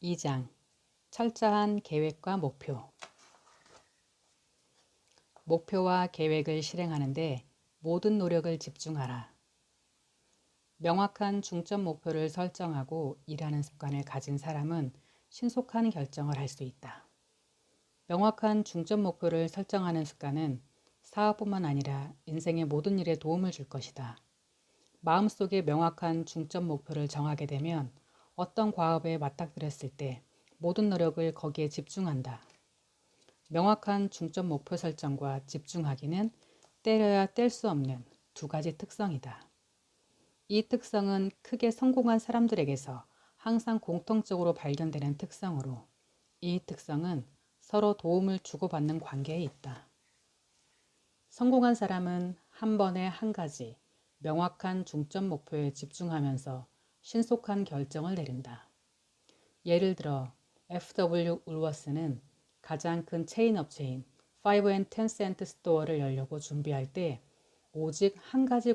2장 철저한 계획과 목표. 목표와 계획을 실행하는데 모든 노력을 집중하라. 명확한 중점 목표를 설정하고 일하는 습관을 가진 사람은 신속한 결정을 할 수 있다. 명확한 중점 목표를 설정하는 습관은 사업뿐만 아니라 인생의 모든 일에 도움을 줄 것이다. 마음속에 명확한 중점 목표를 정하게 되면 어떤 과업에 맞닥뜨렸을 때 모든 노력을 거기에 집중한다. 명확한 중점 목표 설정과 집중하기는 때려야 뗄 수 없는 두 가지 특성이다. 이 특성은 크게 성공한 사람들에게서 항상 공통적으로 발견되는 특성으로 이 특성은 서로 도움을 주고받는 관계에 있다. 성공한 사람은 한 번에 한 가지 명확한 중점 목표에 집중하면서 신속한 결정을 내린다. 예를 들어 F.W. 울워스는 가장 큰 체인 업체인 5&10센트 스토어를 열려고 준비할 때 오직 한 가지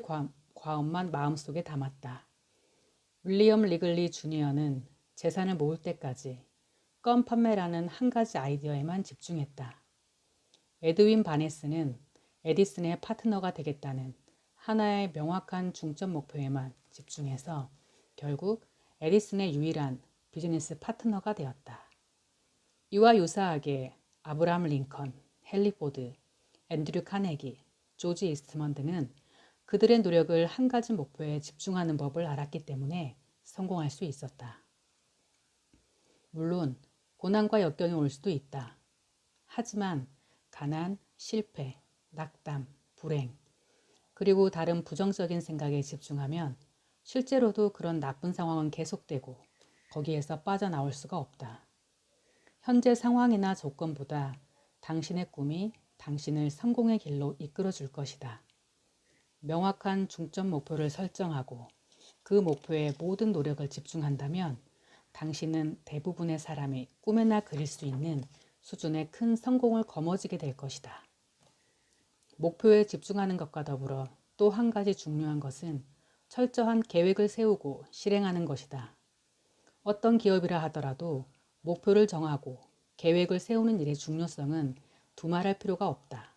과업만 마음속에 담았다. 윌리엄 리글리 주니어는 재산을 모을 때까지 껌 판매라는 한 가지 아이디어에만 집중했다. 에드윈 바네스는 에디슨의 파트너가 되겠다는 하나의 명확한 중점 목표에만 집중해서 결국 에디슨의 유일한 비즈니스 파트너가 되었다. 이와 유사하게 아브라함 링컨, 헨리 포드, 앤드류 카네기, 조지 이스트먼 등은 그들의 노력을 한 가지 목표에 집중하는 법을 알았기 때문에 성공할 수 있었다. 물론 고난과 역경이 올 수도 있다. 하지만 가난, 실패, 낙담, 불행, 그리고 다른 부정적인 생각에 집중하면 실제로도 그런 나쁜 상황은 계속되고 거기에서 빠져나올 수가 없다. 현재 상황이나 조건보다 당신의 꿈이 당신을 성공의 길로 이끌어 줄 것이다. 명확한 중점 목표를 설정하고 그 목표에 모든 노력을 집중한다면 당신은 대부분의 사람이 꿈에나 그릴 수 있는 수준의 큰 성공을 거머쥐게 될 것이다. 목표에 집중하는 것과 더불어 또 한 가지 중요한 것은 철저한 계획을 세우고 실행하는 것이다. 어떤 기업이라 하더라도 목표를 정하고 계획을 세우는 일의 중요성은 두말할 필요가 없다.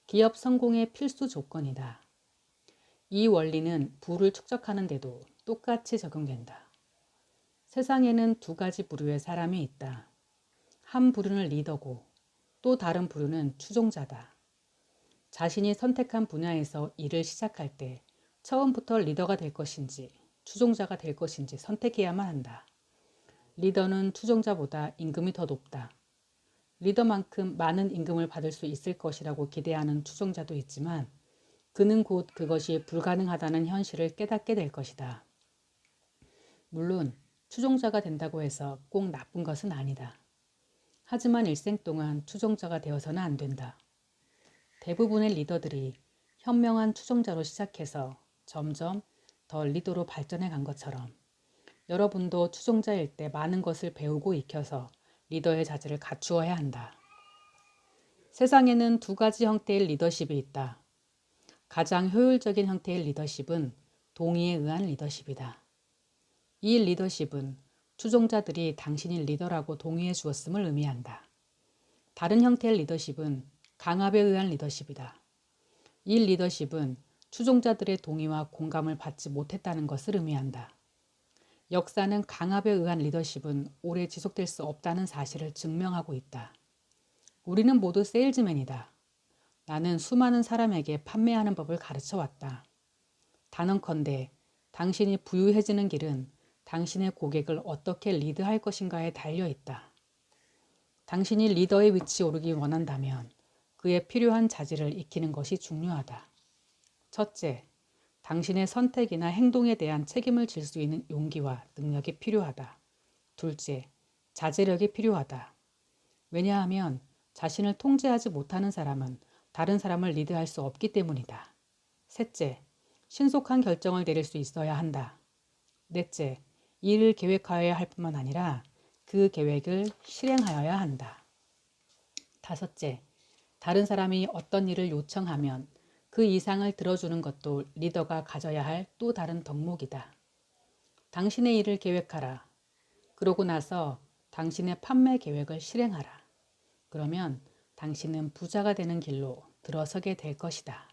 기업 성공의 필수 조건이다. 이 원리는 부를 축적하는 데도 똑같이 적용된다. 세상에는 두 가지 부류의 사람이 있다. 한 부류는 리더고 또 다른 부류는 추종자다. 자신이 선택한 분야에서 일을 시작할 때 처음부터 리더가 될 것인지 추종자가 될 것인지 선택해야만 한다. 리더는 추종자보다 임금이 더 높다. 리더만큼 많은 임금을 받을 수 있을 것이라고 기대하는 추종자도 있지만 그는 곧 그것이 불가능하다는 현실을 깨닫게 될 것이다. 물론 추종자가 된다고 해서 꼭 나쁜 것은 아니다. 하지만 일생 동안 추종자가 되어서는 안 된다. 대부분의 리더들이 현명한 추종자로 시작해서 점점 더 리더로 발전해 간 것처럼 여러분도 추종자일 때 많은 것을 배우고 익혀서 리더의 자질을 갖추어야 한다. 세상에는 두 가지 형태의 리더십이 있다. 가장 효율적인 형태의 리더십은 동의에 의한 리더십이다. 이 리더십은 추종자들이 당신이 리더라고 동의해 주었음을 의미한다. 다른 형태의 리더십은 강압에 의한 리더십이다. 이 리더십은 추종자들의 동의와 공감을 받지 못했다는 것을 의미한다. 역사는 강압에 의한 리더십은 오래 지속될 수 없다는 사실을 증명하고 있다. 우리는 모두 세일즈맨이다. 나는 수많은 사람에게 판매하는 법을 가르쳐 왔다. 단언컨대 당신이 부유해지는 길은 당신의 고객을 어떻게 리드할 것인가에 달려 있다. 당신이 리더의 위치에 오르기 원한다면 그에 필요한 자질을 익히는 것이 중요하다. 첫째, 당신의 선택이나 행동에 대한 책임을 질 수 있는 용기와 능력이 필요하다. 둘째, 자제력이 필요하다. 왜냐하면 자신을 통제하지 못하는 사람은 다른 사람을 리드할 수 없기 때문이다. 셋째, 신속한 결정을 내릴 수 있어야 한다. 넷째, 일을 계획하여야 할 뿐만 아니라 그 계획을 실행하여야 한다. 다섯째, 다른 사람이 어떤 일을 요청하면 그 이상을 들어주는 것도 리더가 가져야 할 또 다른 덕목이다. 당신의 일을 계획하라. 그러고 나서 당신의 판매 계획을 실행하라. 그러면 당신은 부자가 되는 길로 들어서게 될 것이다.